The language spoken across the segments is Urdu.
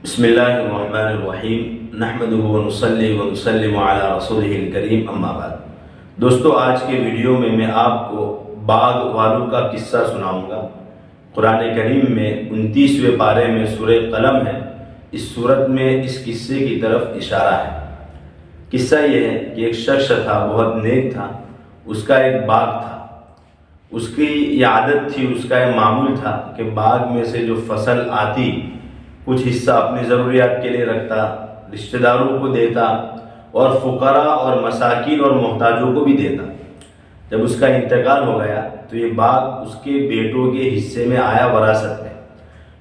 بسم اللہ الرحمن الرحیم نحمدہ ونصلی ونسلم علی رسولہ الکریم اما بعد۔ دوستو، آج کے ویڈیو میں آپ کو باغ والوں کا قصہ سناؤں گا۔ قرآن کریم میں 29ویں پارے میں سورہ قلم ہے۔ اس صورت میں اس قصے کی طرف اشارہ ہے۔ قصہ یہ ہے کہ ایک شخص تھا، بہت نیک تھا، اس کا ایک باغ تھا۔ اس کی یہ عادت تھی، اس کا یہ معمول تھا کہ باغ میں سے جو فصل آتی کچھ حصہ اپنی ضروریات کے لیے رکھتا، رشتہ داروں کو دیتا اور فقراء اور مساکین اور محتاجوں کو بھی دیتا۔ جب اس کا انتقال ہو گیا تو یہ باغ اس کے بیٹوں کے حصے میں آیا، وراثت میں۔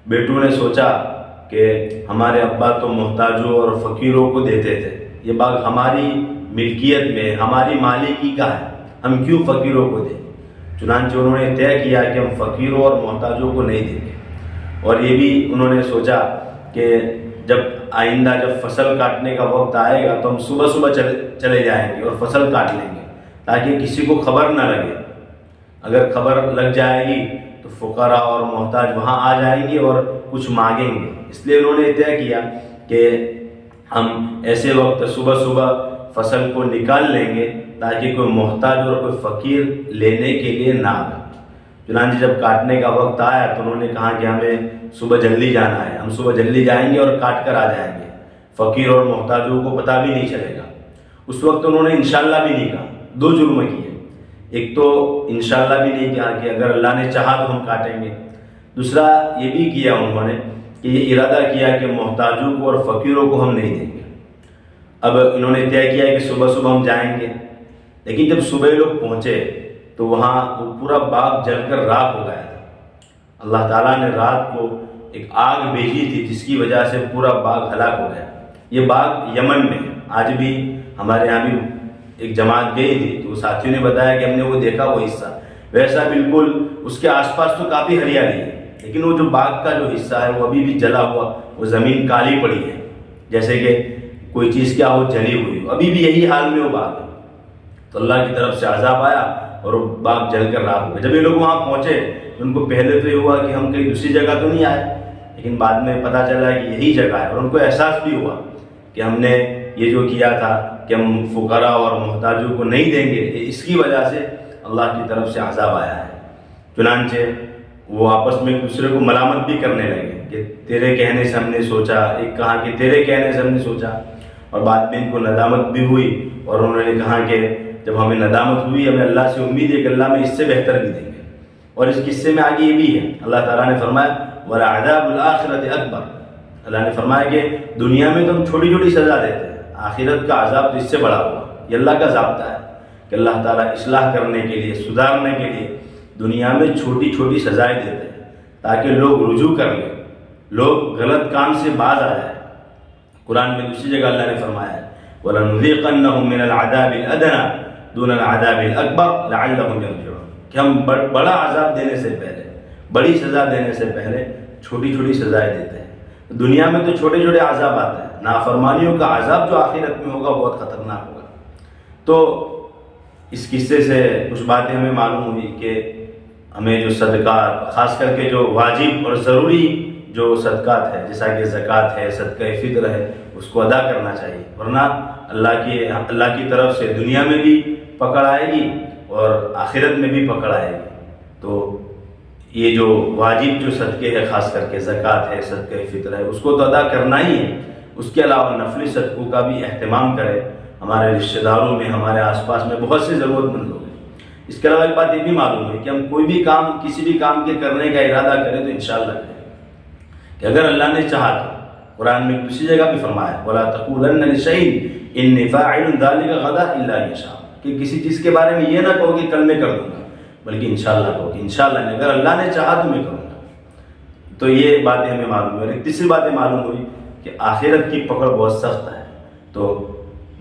بیٹوں نے سوچا کہ ہمارے ابا تو محتاجوں اور فقیروں کو دیتے تھے، یہ باغ ہماری ملکیت میں، ہماری مالکی کا ہے، ہم کیوں فقیروں کو دیں؟ چنانچہ انہوں نے طے کیا کہ ہم فقیروں اور محتاجوں کو نہیں دیں گے۔ اور یہ بھی انہوں نے سوچا کہ جب آئندہ جب فصل کاٹنے کا وقت آئے گا تو ہم صبح صبح چلے جائیں گے اور فصل کاٹ لیں گے، تاکہ کسی کو خبر نہ لگے۔ اگر خبر لگ جائے گی تو فقراء اور محتاج وہاں آ جائیں گے اور کچھ مانگیں گے۔ اس لیے انہوں نے طے کیا کہ ہم ایسے وقت صبح صبح فصل کو نکال لیں گے تاکہ کوئی محتاج اور کوئی فقیر لینے کے لیے نہ آئے۔ چنانچہ جب کاٹنے کا وقت آیا تو انہوں نے کہا کہ ہمیں صبح جلدی جانا ہے، ہم صبح جلدی جائیں گے اور کاٹ کر آ جائیں گے، فقیر اور محتاجوں کو پتہ بھی نہیں چلے گا۔ اس وقت انہوں نے انشاءاللہ بھی نہیں کہا۔ دو جرم کیے، ایک تو انشاءاللہ بھی نہیں کہا کہ اگر اللہ نے چاہا تو ہم کاٹیں گے، دوسرا یہ بھی کیا انہوں نے کہ یہ ارادہ کیا کہ محتاجوں کو اور فقیروں کو ہم نہیں دیں گے۔ اب انہوں نے طے کیا کہ صبح صبح ہم جائیں گے، لیکن جب صبح لوگ پہنچے تو وہاں وہ پورا باغ جل کر راکھ ہو گیا تھا۔ اللہ تعالیٰ نے رات کو ایک آگ بھیجی تھی جس کی وجہ سے پورا باغ ہلاک ہو گیا۔ یہ باغ یمن میں ہے، آج بھی ہمارے یہاں بھی ایک جماعت گئی تھی تو ساتھیوں نے بتایا کہ ہم نے وہ دیکھا، وہ حصہ ویسا بالکل، اس کے آس پاس تو کافی ہریالی ہے، لیکن وہ جو باغ کا جو حصہ ہے وہ ابھی بھی جلا ہوا، وہ زمین کالی پڑی ہے، جیسے کہ کوئی چیز کیا ہو، جلی ہوئی ہو، ابھی بھی یہی حال میں وہ باغ ہے۔ تو اللہ کی طرف سے عذاب آیا اور وہ باغ جل کر راکھ ہو گیا۔ جب یہ لوگ وہاں پہنچے تو ان کو پہلے تو یہ ہوا کہ ہم کہیں دوسری جگہ تو نہیں آئے، لیکن بعد میں پتہ چلا کہ یہی جگہ ہے، اور ان کو احساس بھی ہوا کہ ہم نے یہ جو کیا تھا کہ ہم فقراء اور محتاجوں کو نہیں دیں گے، اس کی وجہ سے اللہ کی طرف سے عذاب آیا ہے۔ چنانچہ وہ آپس میں ایک دوسرے کو ملامت بھی کرنے لگے کہ تیرے کہنے سے ہم نے سوچا، ایک کہا کہ تیرے کہنے سے ہم نے سوچا، اور بعد میں ان کو ندامت بھی ہوئی، اور انہوں نے کہا کہ جب ہمیں ندامت ہوئی، ہمیں اللہ سے امید ہے کہ اللہ میں اس سے بہتر بھی دیں گے۔ اور اس قصے میں آگے یہ بھی ہے، اللہ تعالیٰ نے فرمایا وَلَعَذَابُ الْآخِرَةِ أَكْبَرُ، اللہ نے فرمایا کہ دنیا میں تو ہم چھوٹی چھوٹی سزا دیتے ہیں، آخرت کا عذاب تو اس سے بڑا ہوا۔ یہ اللہ کا ضابطہ ہے کہ اللہ تعالیٰ اصلاح کرنے کے لیے، سدھارنے کے لیے دنیا میں چھوٹی چھوٹی سزائیں دیتے ہیں تاکہ لوگ رجوع کر لیں، لوگ غلط کام سے باز آ جائیں۔ قرآن میں دوسری جگہ اللہ نے فرمایا ہے وَلَنُذِيقَنَّهُم مِّنَ الْعَذَابِ الْأَدْنَىٰ دُونَ الْعَذَابِ الْأَكْبَرِ لَعَلَّهُمْ يَرْجِعُونَ، کہ ہم بڑا عذاب دینے سے پہلے، بڑی سزا دینے سے پہلے چھوٹی چھوٹی سزائیں دیتے ہیں۔ دنیا میں تو چھوٹے چھوٹے عذاب آتے ہیں، نافرمانیوں کا عذاب جو آخرت میں ہوگا بہت خطرناک ہوگا۔ تو اس قصے سے کچھ باتیں ہمیں معلوم ہوئی کہ ہمیں جو صدقات، خاص کر کے جو واجب اور ضروری جو صدقات ہے، جیسا کہ زکوٰۃ ہے، صدقہ فطر ہے، اس کو ادا کرنا چاہیے، ورنہ اللہ کی طرف سے دنیا میں بھی پکڑ آئے گی اور آخرت میں بھی پکڑ آئے گی۔ تو یہ جو واجب جو صدقے ہے، خاص کر کے زکوٰۃ ہے، صدقہ فطر ہے، اس کو تو ادا کرنا ہی ہے۔ اس کے علاوہ نفلی صدقوں کا بھی اہتمام کرے۔ ہمارے رشتہ داروں میں، ہمارے آس پاس میں بہت سے ضرورت مند لوگ ہیں۔ اس کے علاوہ ایک بات یہ بھی معلوم ہے کہ ہم کوئی بھی کام، کسی بھی کام کے کرنے کا ارادہ کریں تو انشاءاللہ کریں کہ اگر اللہ نے چاہا تو۔ قرآن میں دوسری جگہ بھی فرمایا وَلَا تَقُولَنَّ لِشَيْءٍ إِنِّي فَاعِلٌ ذَلِكَ غَدًا إِلَّا إِن شَاءَ، کہ کسی چیز کے بارے میں یہ نہ کہو کہ کل میں کر دوں گا، بلکہ انشاءاللہ کہو کہ انشاءاللہ نہیں، اگر اللہ نے چاہا تو میں کروں گا۔ تو یہ باتیں ہمیں معلوم ہوئی۔ اور ایک تیسری باتیں معلوم ہوئی کہ آخرت کی پکڑ بہت سخت ہے۔ تو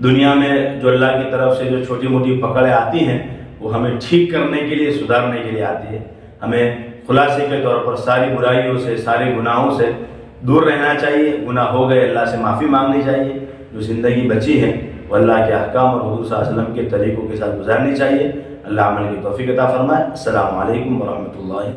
دنیا میں جو اللہ کی طرف سے جو چھوٹی موٹی پکڑیں آتی ہیں وہ ہمیں ٹھیک کرنے کے لیے، سدھارنے کے لیے آتی ہے۔ ہمیں خلاصے کے طور پر ساری برائیوں سے، سارے گناہوں سے دور رہنا چاہیے۔ گناہ ہو گئے اللہ سے معافی مانگنی چاہیے، جو زندگی بچی ہے وہ اللہ کے احکام اور حضور صلی اللہ علیہ وسلم کے طریقوں کے ساتھ گزارنی چاہیے۔ اللہ عمل کی توفیق عطا فرمائے۔ السلام علیکم ورحمۃ اللہ۔